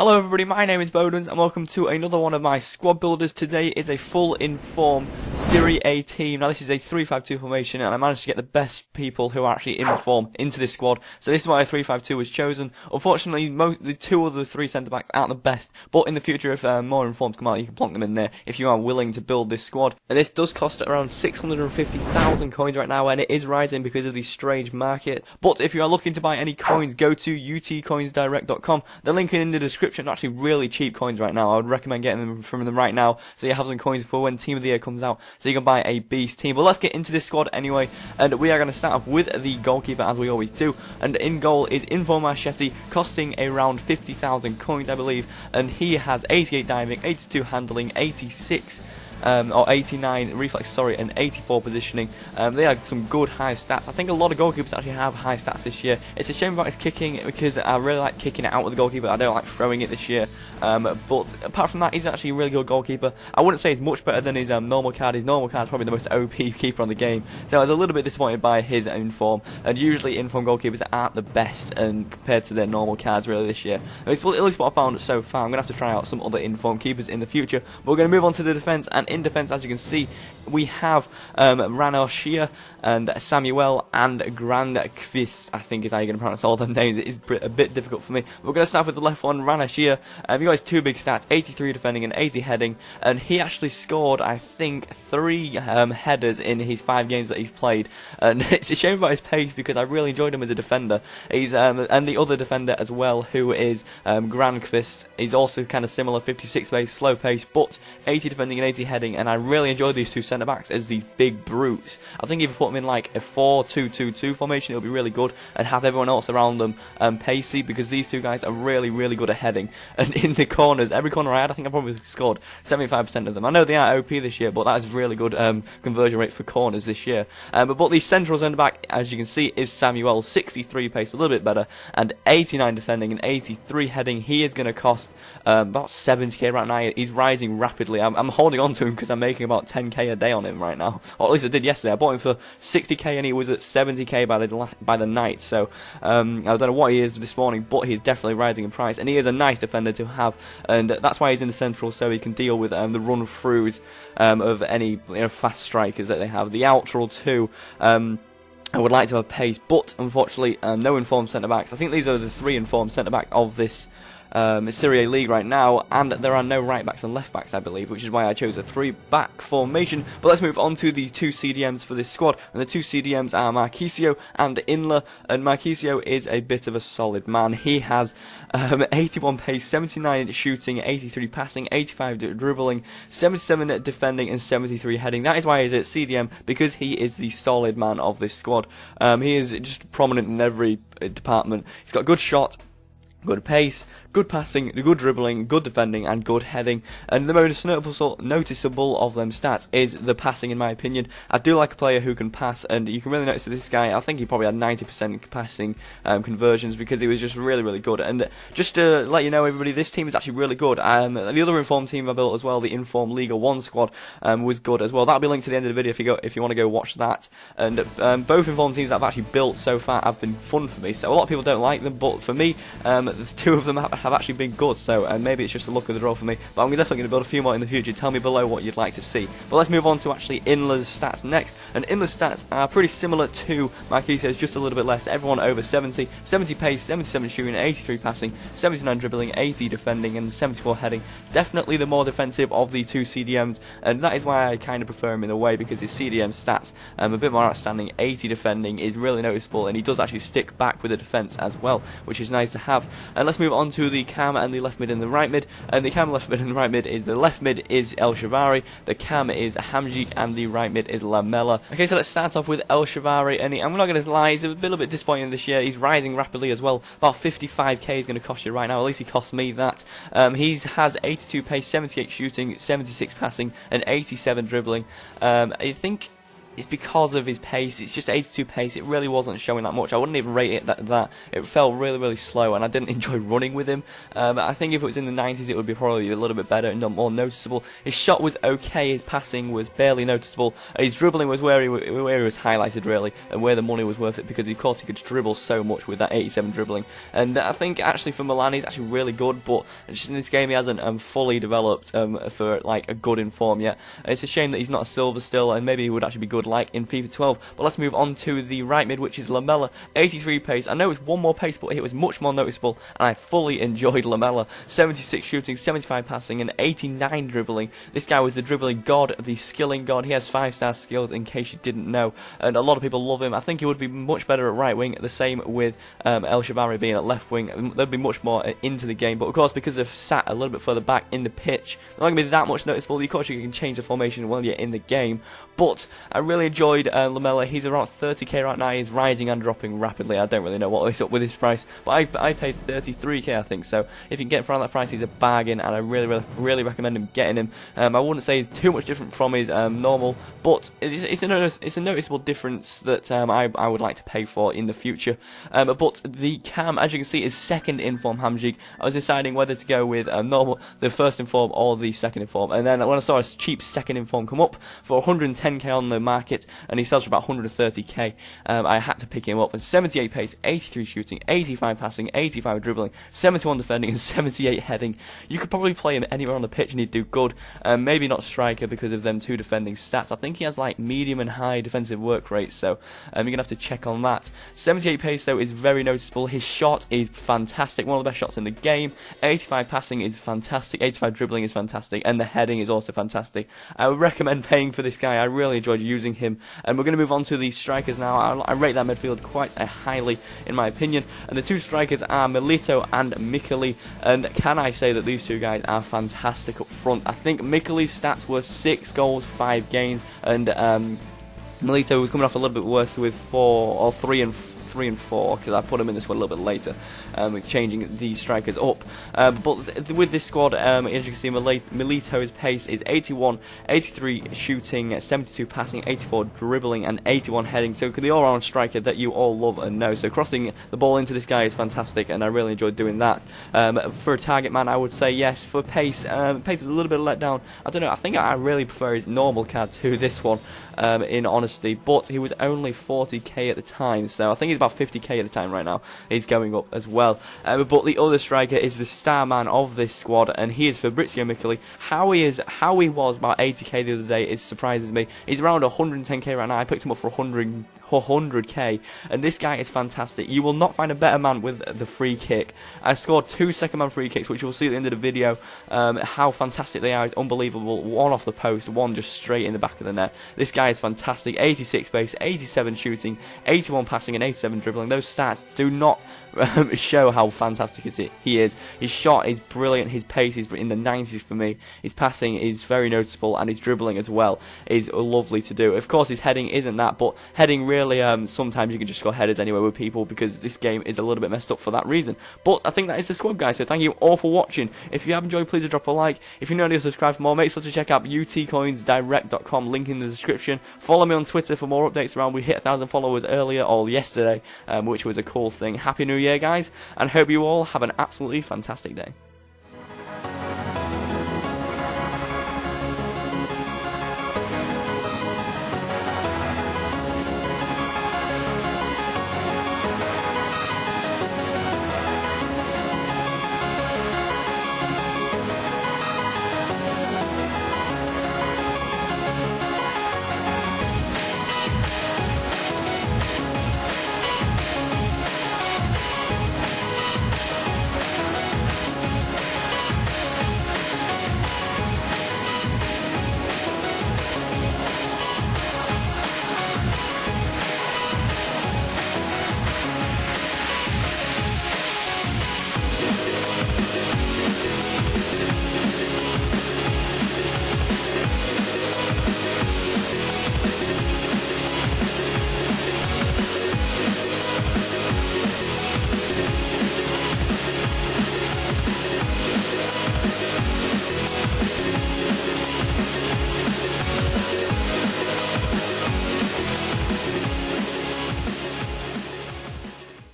Hello everybody, my name is Bodenz and welcome to another one of my squad builders. Today is a full inform Serie A team. Now this is a 3-5-2 formation and I managed to get the best people who are actually in form into this squad. So this is why a 3-5-2 was chosen. Unfortunately, the two of the three centre backs aren't the best, but in the future if more informed come out you can plonk them in there if you are willing to build this squad. And this does cost around 650,000 coins right now and it is rising because of the strange market. But if you are looking to buy any coins, go to utcoinsdirect.com. The link in the description. Actually really cheap coins right now. I would recommend getting them from them right now so you have some coins for when Team of the Year comes out so you can buy a beast team. But let's get into this squad anyway, and we are going to start off with the goalkeeper as we always do, and in goal is Inform Marchetti, costing around 50,000 coins I believe, and he has 88 diving, 82 handling, 86 or 89 reflex, sorry, and 84 positioning. They have some good high stats. I think a lot of goalkeepers actually have high stats this year. It's a shame about his kicking because I really like kicking it out with the goalkeeper. I don't like throwing it this year. But apart from that, he's actually a really good goalkeeper. I wouldn't say he's much better than his normal card. His normal card is probably the most OP keeper on the game. So I was a little bit disappointed by his inform. And usually inform goalkeepers aren't the best and compared to their normal cards really this year. It's at least what I found so far. I'm going to have to try out some other inform keepers in the future. But we're going to move on to the defence, and in defence, as you can see, we have Rana Shia and Samuel and Grandqvist, I think is how you're going to pronounce all them names. It is a bit difficult for me. We're going to start with the left one, Rana Shia. He got his two big stats, 83 defending and 80 heading, and he actually scored, I think, 3 headers in his 5 games that he's played. And it's a shame about his pace because I really enjoyed him as a defender. He's and the other defender as well, who is Grandqvist. He's also kind of similar, 56 pace, slow pace, but 80 defending and 80 heading, and I really enjoy these two centre backs as these big brutes. I think if you put them in like a 4-2-2-2 formation, it'll be really good, and have everyone else around them pacey, because these two guys are really, really good at heading. And in the corners, every corner I had, I think I probably scored 75% of them. I know they are OP this year, but that is really good conversion rate for corners this year. But the central centre back, as you can see, is Samuel, 63 pace, a little bit better, and 89 defending and 83 heading. He is going to cost about 70k right now. He's rising rapidly. I'm holding on to him because I'm making about 10k a day on him right now, or at least I did yesterday. I bought him for 60k and he was at 70k by the night, so I don't know what he is this morning, but he's definitely rising in price, and he is a nice defender to have, and that's why he's in the central, so he can deal with the run-throughs of any fast strikers that they have. The outral too, I would like to have pace, but unfortunately no informed centre-backs. I think these are the 3 informed centre-backs of this Serie A league right now, and there are no right backs and left backs I believe, which is why I chose a 3-back formation. But let's move on to the 2 CDMs for this squad, and the 2 CDMs are Marchisio and Inler, and Marchisio is a bit of a solid man. He has 81 pace, 79 shooting, 83 passing, 85 dribbling, 77 defending and 73 heading. That is why he's at CDM, because he is the solid man of this squad. He is just prominent in every department. He's got good shot, good pace, good passing, good dribbling, good defending, and good heading. And the most noticeable of them stats is the passing, in my opinion. I do like a player who can pass, and you can really notice that this guy, I think he probably had 90% passing conversions, because he was just really, really good. And just to let you know, everybody, this team is actually really good. The other informed team I built as well, the Inform Liga 1 squad, was good as well. That'll be linked to the end of the video if you want to go watch that. And both informed teams that I've actually built so far have been fun for me. So a lot of people don't like them, but for me, the 2 of them have actually been good, so maybe it's just a luck of the draw for me, but I'm definitely going to build a few more in the future. Tell me below what you'd like to see. But let's move on to actually Inler's stats next, and Inler's stats are pretty similar to Marchisio's, just a little bit less. Everyone over 70 pace, 77 shooting, 83 passing, 79 dribbling, 80 defending and 74 heading. Definitely the more defensive of the 2 CDMs, and that is why I kind of prefer him in a way, because his CDM stats a bit more outstanding. 80 defending is really noticeable, and he does actually stick back with the defence as well, which is nice to have. And let's move on to the cam and the left mid and the right mid. And the cam, left mid and the right mid is, the left mid is El Shavari, the cam is Hamjik, and the right mid is Lamela. Okay, so let's start off with El Shavari, and I'm not going to lie, he's a little bit disappointing this year. He's rising rapidly as well. About 55k is going to cost you right now, at least he cost me that. He has 82 pace, 78 shooting, 76 passing, and 87 dribbling. I think it's because of his pace. It's just 82 pace. It really wasn't showing that much. I wouldn't even rate it that. It felt really slow, and I didn't enjoy running with him. I think if it was in the 90s, it would be probably a little bit better and more noticeable. His shot was okay. His passing was barely noticeable. His dribbling was where he was highlighted, really, and where the money was worth it, because of course he could dribble so much with that 87 dribbling. And I think actually for Milan, he's actually really good, but just in this game he hasn't fully developed for like a good inform yet. It's a shame that he's not a silver still, and maybe he would actually be good like in FIFA 12. But let's move on to the right mid, which is Lamela. 83 pace. I know it's one more pace, but it was much more noticeable, and I fully enjoyed Lamela. 76 shooting, 75 passing, and 89 dribbling. This guy was the dribbling god, the skilling god. He has 5-star skills, in case you didn't know, and a lot of people love him. I think he would be much better at right wing. The same with El Shaarawy being at left wing. They'd be much more into the game, but of course because they've sat a little bit further back in the pitch, they're not going to be that much noticeable. Of course you can change the formation while you're in the game, but I really enjoyed Lamela. He's around 30k right now. He's rising and dropping rapidly. I don't really know what he's up with his price, but I paid 33k, I think. So if you can get him for around that price, he's a bargain, and I really recommend him getting him. I wouldn't say he's too much different from his normal, but it's a noticeable difference that I would like to pay for in the future. But the cam, as you can see, is second inform Hamzik. I was deciding whether to go with normal, the first inform, or the second inform, and then when I saw a cheap second inform come up for 110k on the market, and he sells for about 130k, I had to pick him up. And 78 pace, 83 shooting, 85 passing, 85 dribbling, 71 defending, and 78 heading. You could probably play him anywhere on the pitch and he'd do good. Maybe not striker because of them 2 defending stats. I think he has like medium and high defensive work rates, so you're gonna have to check on that. 78 pace though is very noticeable. His shot is fantastic, one of the best shots in the game. 85 passing is fantastic, 85 dribbling is fantastic, and the heading is also fantastic. I would recommend paying for this guy. I really enjoyed using him. And we're going to move on to the strikers now. I rate that midfield quite highly, in my opinion. And the 2 strikers are Milito and Mikeli. And can I say that these 2 guys are fantastic up front? I think Mikeli's stats were 6 goals, 5 games, and Milito was coming off a little bit worse with 3 and 4, because I put him in this one a little bit later, changing these strikers up. But with this squad, as you can see, Milito's pace is 81, 83 shooting, 72 passing, 84 dribbling, and 81 heading. So the all-round striker that you all love and know. So crossing the ball into this guy is fantastic, and I really enjoyed doing that. For a target man, I would say yes. For pace, pace is a little bit let down. I don't know. I think I really prefer his normal card to this one, in honesty. But he was only 40k at the time, so I think he's about 50k at the time right now. He's going up as well. But the other striker is the star man of this squad, and he is Fabrizio Mikeli. How he was about 80k the other day is surprises me. He's around 110k right now. I picked him up for 100k, and this guy is fantastic. You will not find a better man with the free kick. I scored 2 second man free kicks, which you'll see at the end of the video. How fantastic they are is unbelievable. One off the post, one just straight in the back of the net. This guy is fantastic. 86 pace, 87 shooting, 81 passing, and 87 dribbling. Those stats do not show how fantastic he is. His shot is brilliant, his pace is in the 90s for me, his passing is very noticeable, and his dribbling as well is lovely to do. Of course his heading isn't that, but heading really, sometimes you can just score headers anyway with people, because this game is a little bit messed up for that reason. But I think that is the squad, guys, so thank you all for watching. If you have enjoyed, please drop a like. If you're not already subscribed for more, make sure to check out utcoinsdirect.com, link in the description. Follow me on Twitter for more updates around. We hit 1,000 followers earlier, or yesterday, which was a cool thing. Happy New Year, guys, and hope you all have an absolutely fantastic day.